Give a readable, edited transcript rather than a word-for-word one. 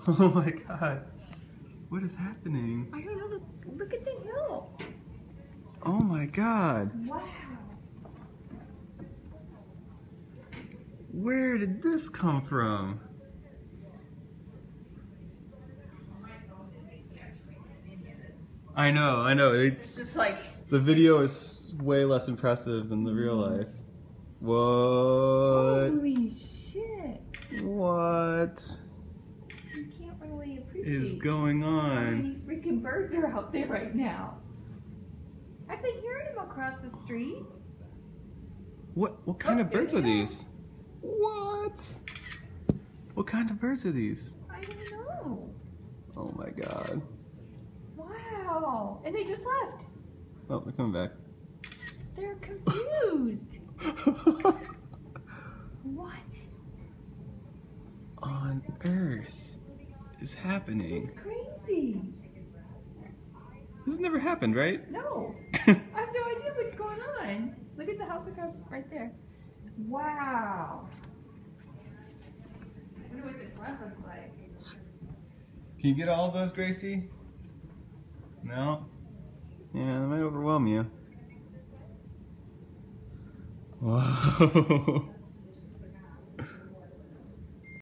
Oh my god. What is happening? I don't know. Look at the hill. Oh my god. Wow. Where did this come from? I know. It's just like The video is way less impressive than the real life. What? holy shit. What You can't really appreciate is going how on? many freaking birds are out there right now. I've been hearing them across the street. What kind of birds are there they these? What? What kind of birds are these? I don't know. Oh my god. Wow. And they just left. Oh, they're coming back. They're confused. What on earth is happening? It's crazy. This has never happened, right? No. I have no idea what's going on. Look at the house across right there. Wow. I wonder what the front looks like. Can you get all of those, Gracie? No? Yeah, that might overwhelm you. Whoa.